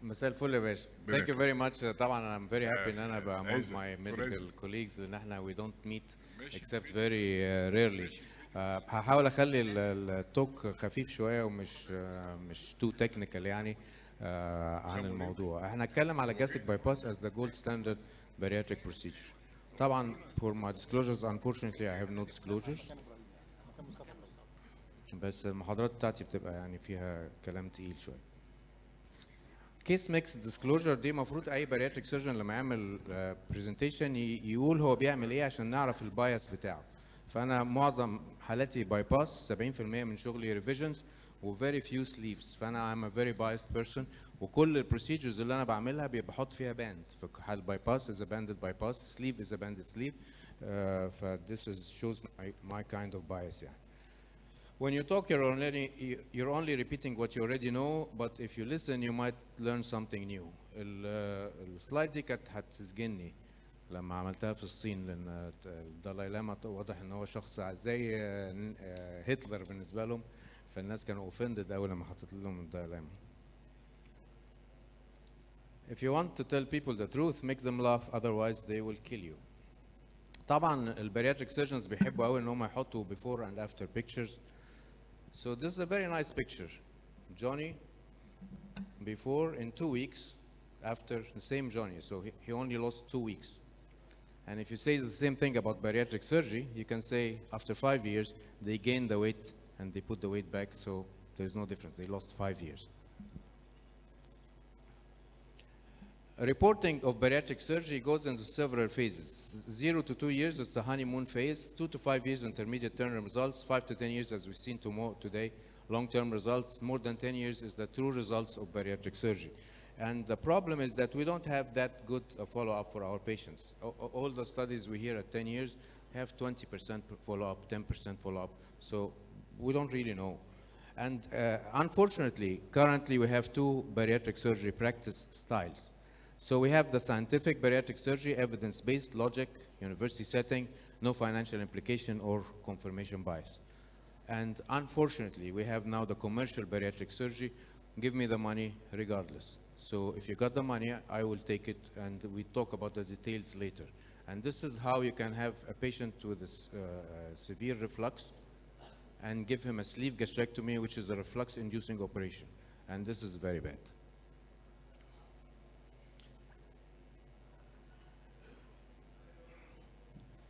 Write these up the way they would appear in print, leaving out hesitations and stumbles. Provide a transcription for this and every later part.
مساء الفل يا باشا. Thank you very much. طبعا I'm very happy ان انا ابقى among my medical colleagues لان احنا we don't meet except very rarely. هحاول اخلي التوك خفيف شويه ومش مش too technical يعني عن الموضوع. احنا هنتكلم على gastric bypass as the gold standard bariatric procedure. طبعا for my disclosures unfortunately I have no disclosures. بس المحاضرات بتاعتي بتبقى يعني فيها كلام تقيل شويه. كيس ميكس ديسكلوجر دي المفروض اي بارياتريك سيرجن لما يعمل برزنتيشن يقول هو بيعمل ايه عشان نعرف البايس بتاعه. فانا معظم حالاتي باي باس، 70% من شغلي ريفيجنز وفيري فيو سليفز، فانا ام ا فيري بايست بيرسون، وكل البروسيجرز اللي انا بعملها بيبقى بحط فيها باند. في حال باي باس از ا باندد باي باس، سليف از ا باندد سليف. ف this is shows my kind of bias يعني. When you talk, you're only repeating what you already know, but if you listen, you might learn something new. السلايد دي كانت هتسجنني لما عملتها في الصين، لأن الدلاي لاما واضح إن هو شخص زي هتلر بالنسبة لهم، فالناس كانوا offended أوي لما حطيت لهم الدلاي لاما. If you want to tell people the truth, make them laugh, otherwise they will kill you. طبعا البارياتريك سيرجنز بيحبوا قوي ان هم يحطوا before and after pictures. So this is a very nice picture. Johnny before in 2 weeks, after the same Johnny. So he only lost 2 weeks. And if you say the same thing about bariatric surgery, you can say after 5 years they gained the weight and they put the weight back, so there's no difference. They lost 5 years. Reporting of bariatric surgery goes into several phases. 0 to 2 years, it's the honeymoon phase. 2 to 5 years, intermediate term results. 5 to 10 years, as we've seen today, long-term results. More than 10 years is the true results of bariatric surgery. And the problem is that we don't have that good follow-up for our patients. All the studies we hear at 10 years have 20% follow-up, 10% follow-up. So we don't really know. And unfortunately, currently we have 2 bariatric surgery practice styles. So we have the scientific bariatric surgery, evidence-based, logic, university setting, no financial implication or confirmation bias. And unfortunately, we have now the commercial bariatric surgery, give me the money regardless. So if you got the money, I will take it, and we talk about the details later. And this is how you can have a patient with a severe reflux and give him a sleeve gastrectomy, which is a reflux-inducing operation. And this is very bad.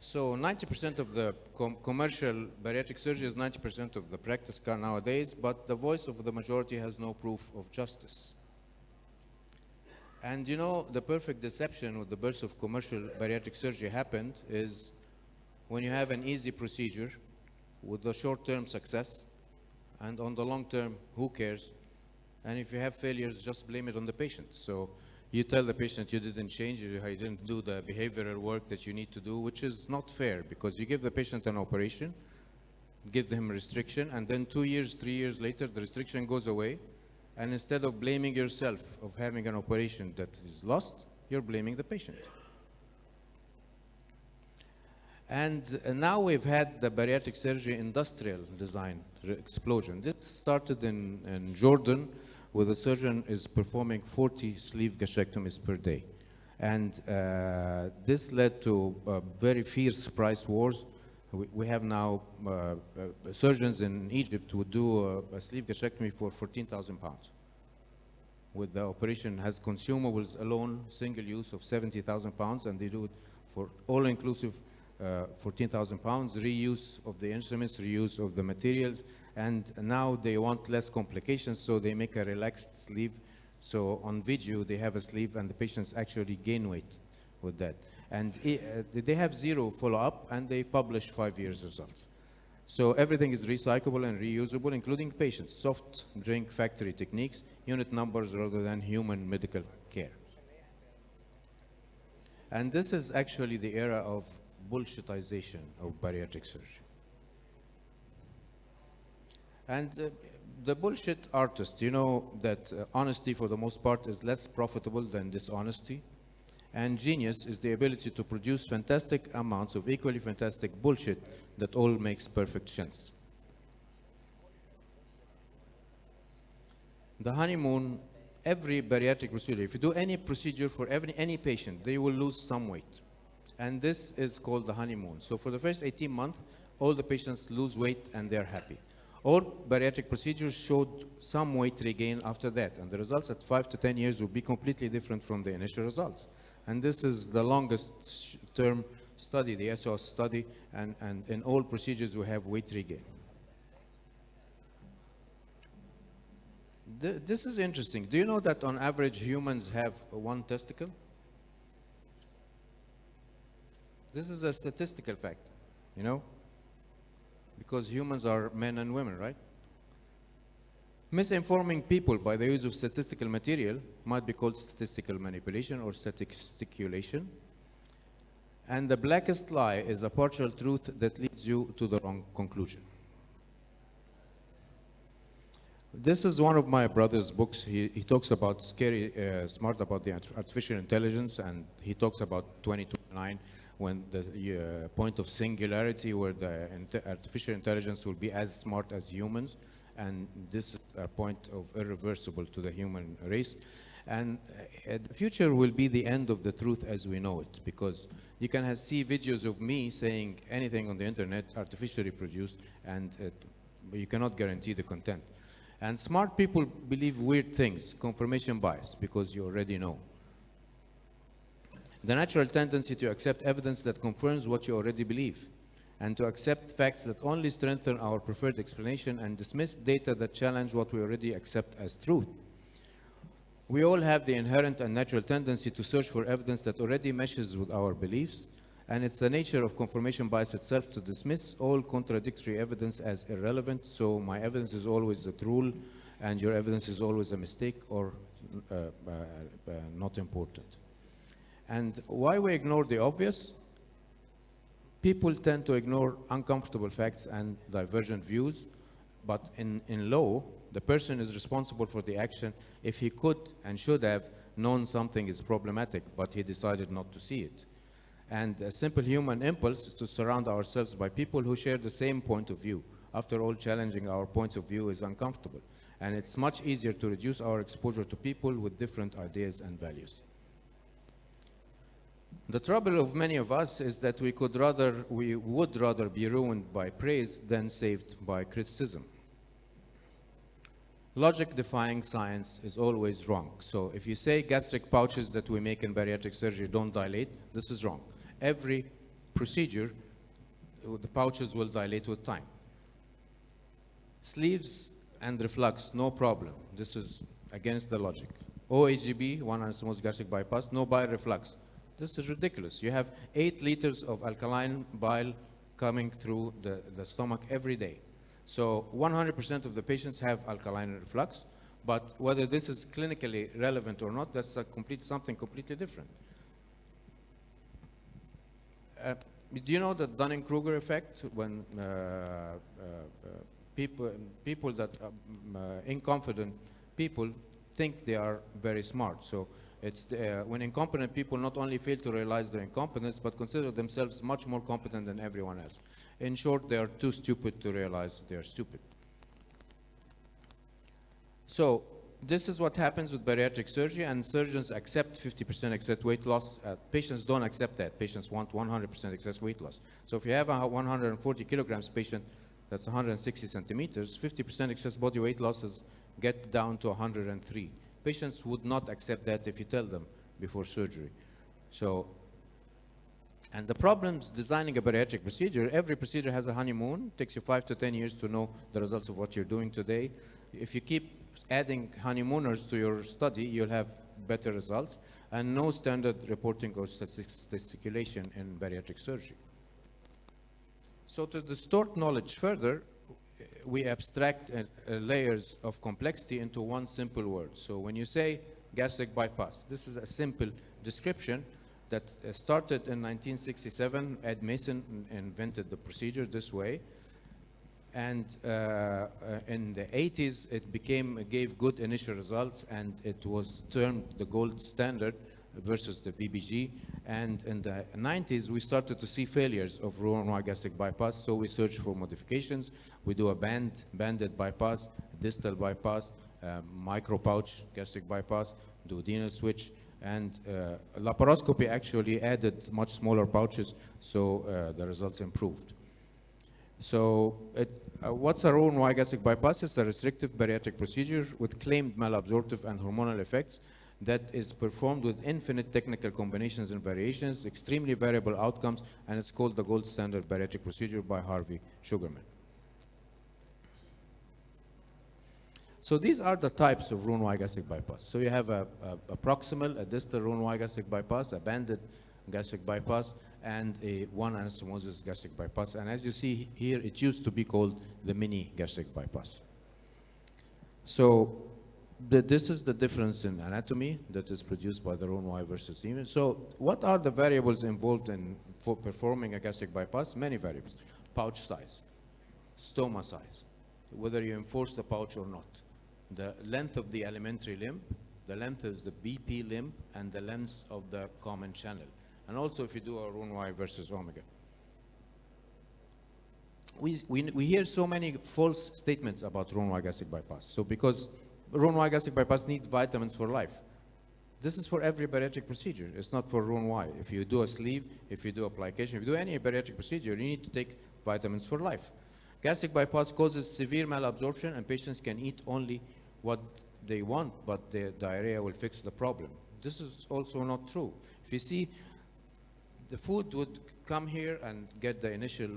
So 90% of the commercial bariatric surgery is 90% of the practice nowadays, but the voice of the majority has no proof of justice. And you know, the perfect deception with the birth of commercial bariatric surgery happened is when you have an easy procedure with a short-term success, and on the long term, who cares? And if you have failures, just blame it on the patient. So you tell the patient you didn't change, you didn't do the behavioral work that you need to do, which is not fair, because you give the patient an operation, give them restriction, and then 2 years, 3 years later, the restriction goes away, and instead of blaming yourself of having an operation that is lost, you're blaming the patient. And now we've had the bariatric surgery industrial design explosion. This started in Jordan, where the surgeon is performing 40 sleeve gastrectomies per day. And this led to very fierce price wars. We have now surgeons in Egypt who do a sleeve gastrectomy for 14,000 pounds. With the operation has consumables alone, single use of 70,000 pounds, and they do it for all-inclusive 14,000 pounds, reuse of the instruments, reuse of the materials, and now they want less complications, so they make a relaxed sleeve. So on video, they have a sleeve, and the patients actually gain weight with that. And they have 0 follow-up, and they publish 5 years results. So everything is recyclable and reusable, including patients, soft drink factory techniques, unit numbers rather than human medical care. And this is actually the era of bullshitization of bariatric surgery. And the bullshit artist, you know that honesty for the most part is less profitable than dishonesty. And genius is the ability to produce fantastic amounts of equally fantastic bullshit that all makes perfect sense. The honeymoon every bariatric procedure, if you do any procedure for any patient, they will lose some weight. And this is called the honeymoon. So for the first 18 months, all the patients lose weight and they're happy. All bariatric procedures showed some weight regain after that, and the results at 5 to 10 years will be completely different from the initial results. And this is the longest term study, the SOS study, and in all procedures we have weight regain. This is interesting. Do you know that on average humans have one testicle? This is a statistical fact, you know? Because humans are men and women, right? Misinforming people by the use of statistical material might be called statistical manipulation or statisticulation. And the blackest lie is a partial truth that leads you to the wrong conclusion. This is one of my brother's books. He talks about smart about the artificial intelligence, and he talks about 2029 when the point of singularity where the artificial intelligence will be as smart as humans, and this is a point of irreversible to the human race. And the future will be the end of the truth as we know it, because you can see videos of me saying anything on the internet artificially produced, and you cannot guarantee the content. And smart people believe weird things, confirmation bias, because you already know. The natural tendency to accept evidence that confirms what you already believe, and to accept facts that only strengthen our preferred explanation and dismiss data that challenge what we already accept as truth. We all have the inherent and natural tendency to search for evidence that already meshes with our beliefs, and it's the nature of confirmation bias itself to dismiss all contradictory evidence as irrelevant. So my evidence is always the rule, and your evidence is always a mistake or not important. And why we ignore the obvious? People tend to ignore uncomfortable facts and divergent views, but in law, the person is responsible for the action if he could and should have known something is problematic, but he decided not to see it. And a simple human impulse is to surround ourselves by people who share the same point of view. After all, challenging our points of view is uncomfortable, and it's much easier to reduce our exposure to people with different ideas and values. The trouble of many of us is that we would rather be ruined by praise than saved by criticism. Logic-defying science is always wrong. So if you say gastric pouches that we make in bariatric surgery don't dilate, this is wrong. Every procedure, the pouches will dilate with time. Sleeves and reflux, no problem. This is against the logic. OHGB, one anastomosis gastric bypass, no bile reflux. This is ridiculous. You have 8 liters of alkaline bile coming through the stomach every day. So 100% of the patients have alkaline reflux, but whether this is clinically relevant or not, that's something completely different. Do you know the Dunning-Kruger effect? When people that inconfident people think they are very smart. So it's when incompetent people not only fail to realize their incompetence, but consider themselves much more competent than everyone else. In short, they are too stupid to realize they are stupid. So this is what happens with bariatric surgery, and surgeons accept 50% excess weight loss. Patients don't accept that. Patients want 100% excess weight loss. So if you have a 140 kilograms patient, that's 160 centimeters, 50% excess body weight losses get down to 103. Patients would not accept that if you tell them before surgery. So, and the problems designing a bariatric procedure, every procedure has a honeymoon. It takes you 5 to 10 years to know the results of what you're doing today. If you keep adding honeymooners to your study, you'll have better results, and no standard reporting or statisticulation in bariatric surgery. So to distort knowledge further, we abstract layers of complexity into one simple word. So when you say gastric bypass, this is a simple description that started in 1967. Ed Mason invented the procedure this way. And in the 80s, it gave good initial results, and it was termed the gold standard versus the VBG. And in the 90s, we started to see failures of Roux-en-Y gastric bypass, so we searched for modifications. We do a banded bypass, distal bypass, micro pouch gastric bypass, duodenal switch, and laparoscopy actually added much smaller pouches, so the results improved. So what's a Roux-en-Y gastric bypass? It's a restrictive bariatric procedure with claimed malabsorptive and hormonal effects that is performed with infinite technical combinations and variations, extremely variable outcomes, and it's called the gold standard bariatric procedure by Harvey Sugarman. So these are the types of Roux-en-Y gastric bypass. So you have a proximal, a distal Roux-en-Y gastric bypass, a banded gastric bypass, and a one anastomosis gastric bypass. And as you see here, it used to be called the mini gastric bypass. So this is the difference in anatomy that is produced by the Roux-en-Y versus Siemens. So what are the variables involved in for performing a gastric bypass? Many variables. Pouch size, stoma size, whether you enforce the pouch or not, the length of the alimentary limb, the length of the BP limb, and the length of the common channel. And also if you do a Roux-en-Y versus omega. We hear so many false statements about Roux-en-Y gastric bypass. So because Roux-en-Y gastric bypass needs vitamins for life. This is for every bariatric procedure. It's not for Roux-en-Y. If you do a sleeve, if you do application, if you do any bariatric procedure, you need to take vitamins for life. Gastric bypass causes severe malabsorption, and patients can eat only what they want, but the diarrhea will fix the problem. This is also not true. If you see, the food would come here and get the initial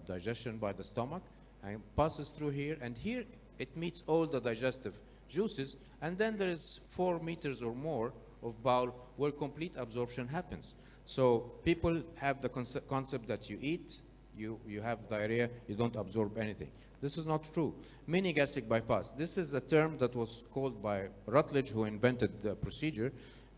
digestion by the stomach, and passes through here, and here it meets all the digestive juices, and then there is 4 meters or more of bowel where complete absorption happens. So people have the concept that you eat, you have diarrhea, you don't absorb anything. This is not true. Mini gastric bypass, this is a term that was called by Rutledge, who invented the procedure,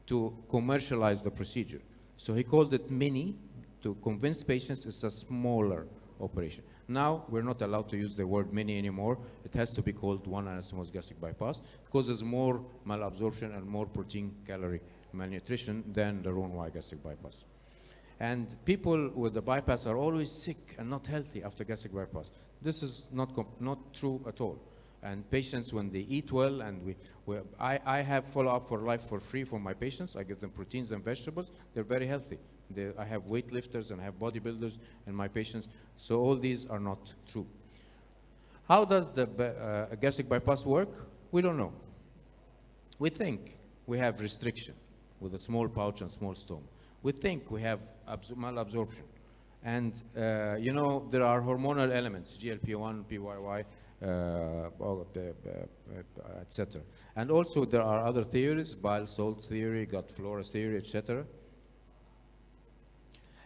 to commercialize the procedure. So he called it mini to convince patients it's a smaller operation. Now we're not allowed to use the word mini anymore. It has to be called one anastomosis gastric bypass. It causes more malabsorption and more protein calorie malnutrition than the Roux-en-Y gastric bypass. And people with the bypass are always sick and not healthy after gastric bypass. This is not true at all. And patients, when they eat well, and I have follow-up for life for free for my patients. I give them proteins and vegetables. They're very healthy. I have weightlifters and I have bodybuilders in my patients. So all these are not true. How does the gastric bypass work? We don't know. We think we have restriction with a small pouch and small stoma. We think we have malabsorption. And you know, there are hormonal elements, GLP-1, PYY, etc. And also there are other theories, bile salts theory, gut flora theory, etc.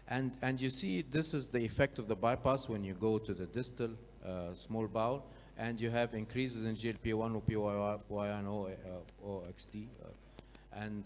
And you see, this is the effect of the bypass when you go to the distal small bowel, and you have increases in GLP-1, PYY, OXT, and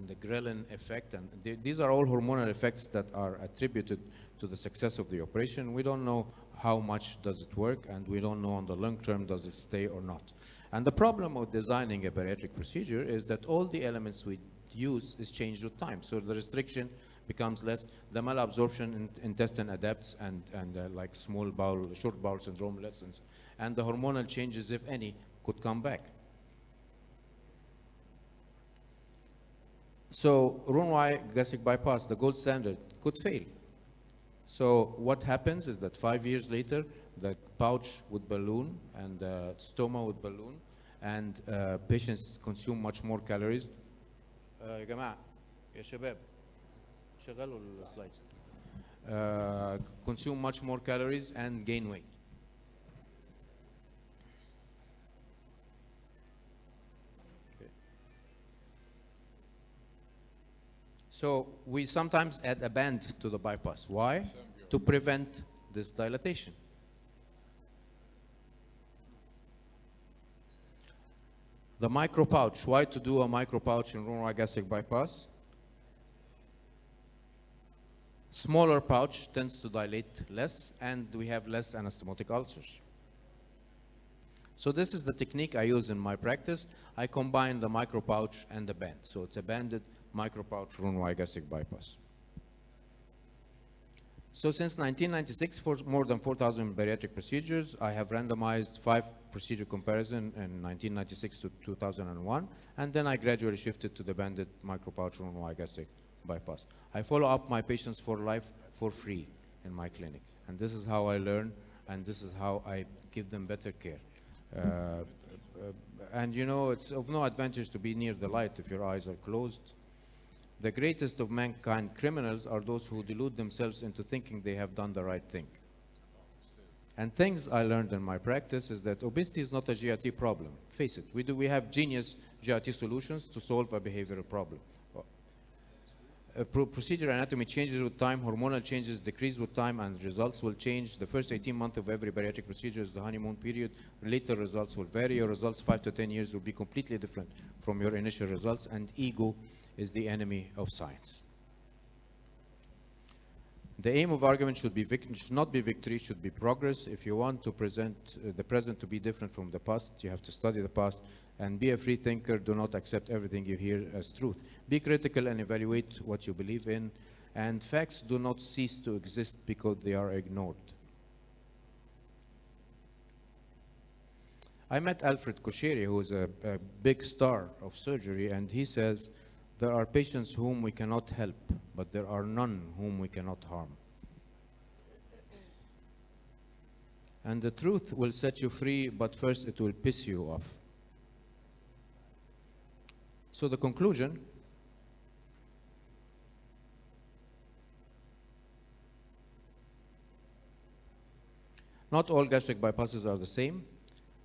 the ghrelin effect. And these are all hormonal effects that are attributed to the success of the operation. We don't know how much does it work, and we don't know on the long term does it stay or not. And the problem of designing a bariatric procedure is that all the elements we use is changed with time. So the restriction becomes less, the malabsorption intestine adapts, and like small bowel, short bowel syndrome lessens, and the hormonal changes, if any, could come back. So Roux-en-Y gastric bypass, the gold standard, could fail. So what happens is that 5 years later, the pouch would balloon and the stoma would balloon, and patients consume much more calories. يا جماعة يا شباب شغلوا السلايدز. Consume much more calories and gain weight. Okay. So we sometimes add a band to the bypass. Why? To prevent this dilatation. The micro pouch. Why to do a micro pouch in Roux-en-Y gastric bypass? Smaller pouch tends to dilate less, and we have less anastomotic ulcers. So this is the technique I use in my practice. I combine the micro pouch and the band. So it's a banded micro pouch Roux-en-Y gastric bypass. So since 1996, for more than 4,000 bariatric procedures, I have randomized procedure comparison in 1996 to 2001, and then I gradually shifted to the banded micropouch Roux-en-Y gastric bypass. I follow up my patients for life for free in my clinic, and this is how I learn, and this is how I give them better care. And you know, it's of no advantage to be near the light if your eyes are closed. The greatest of mankind criminals are those who delude themselves into thinking they have done the right thing. And things I learned in my practice is that obesity is not a GRT problem. Face it, we have genius GRT solutions to solve a behavioral problem. Procedure anatomy changes with time, hormonal changes decrease with time, and results will change. The first 18 months of every bariatric procedure is the honeymoon period. Later results will vary. Your results 5 to 10 years will be completely different from your initial results, and ego is the enemy of science. The aim of argument should not be victory, should be progress. If you want to present the present to be different from the past, you have to study the past and be a free thinker. Do not accept everything you hear as truth. Be critical and evaluate what you believe in. And facts do not cease to exist because they are ignored. I met Alfred Kosheri, who is a big star of surgery, and he says, there are patients whom we cannot help, but there are none whom we cannot harm. And the truth will set you free, but first it will piss you off. So the conclusion, not all gastric bypasses are the same.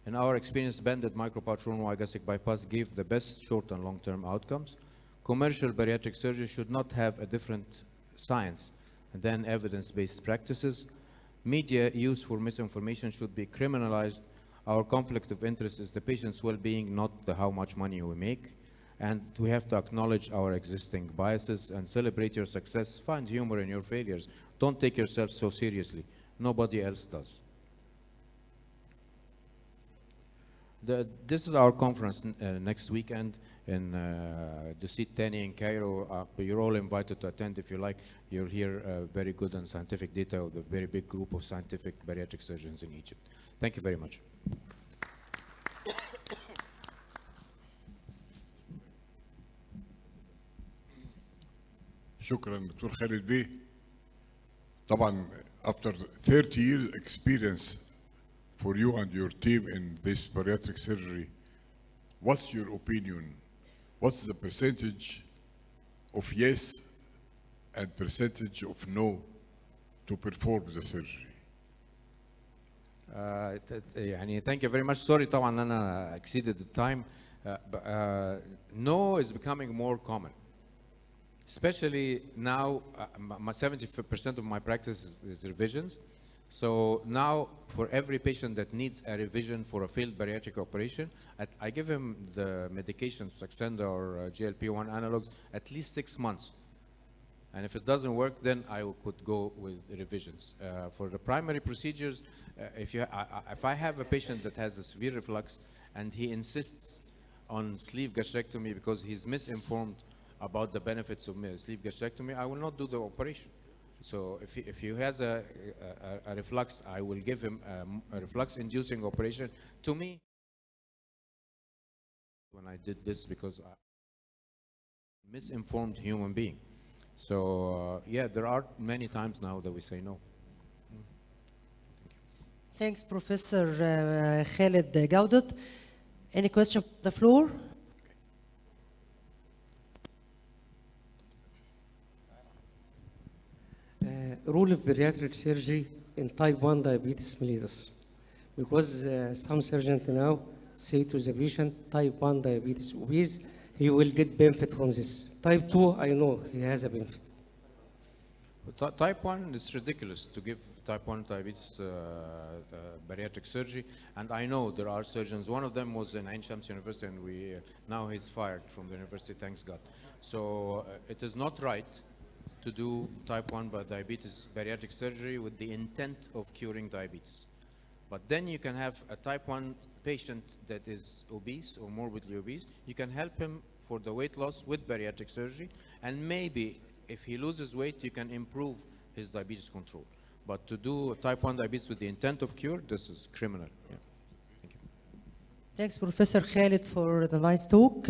In our experience, banded micropouch Roux-en-Y gastric bypass gave the best short and long-term outcomes. Commercial bariatric surgery should not have a different science than evidence-based practices. Media use for misinformation should be criminalized. Our conflict of interest is the patient's well-being, not how much money we make. And we have to acknowledge our existing biases and celebrate your success. Find humor in your failures. Don't take yourself so seriously. Nobody else does. This is our conference next weekend in Dusit Thani in Cairo. You're all invited to attend if you like. You'll hear very good and scientific data of the very big group of scientific bariatric surgeons in Egypt. Thank you very much. شكرا دكتور خالد بيه. طبعا after 30 years experience for you and your team in this bariatric surgery, what's your opinion? What's the percentage of yes and percentage of no to perform the surgery? يعني thank you very much. Sorry طبعا أنا exceeded the time. No is becoming more common. Especially now, 70% of my practice is revisions. So now, for every patient that needs a revision for a failed bariatric operation, I give him the medications, Saxenda or GLP-1 analogs, at least 6 months. And if it doesn't work, then I could go with revisions. For the primary procedures, if I have a patient that has a severe reflux and he insists on sleeve gastrectomy because he's misinformed about the benefits of sleeve gastrectomy, I will not do the operation. So if he has a reflux, I will give him a reflux-inducing operation. To me, when I did this, because I'm a misinformed human being. So yeah, there are many times now that we say no. Thanks, Professor Khaled Gawdat. Any question from the floor? Role of bariatric surgery in type 1 diabetes mellitus, because some surgeons now say to the patient type 1 diabetes obese, he will get benefit from this. Type 2, I know he has a benefit. Type 1, it's ridiculous to give type 1 diabetes bariatric surgery, and I know there are surgeons. One of them was in Ain Shams University, and now he's fired from the university, thanks God. So it is not right to do type 1 diabetes bariatric surgery with the intent of curing diabetes. But then you can have a type 1 patient that is obese or morbidly obese. You can help him for the weight loss with bariatric surgery, and maybe if he loses weight, you can improve his diabetes control. But to do type 1 diabetes with the intent of cure, this is criminal. Yeah. Thank you. Thanks, Professor Khaled, for the nice talk.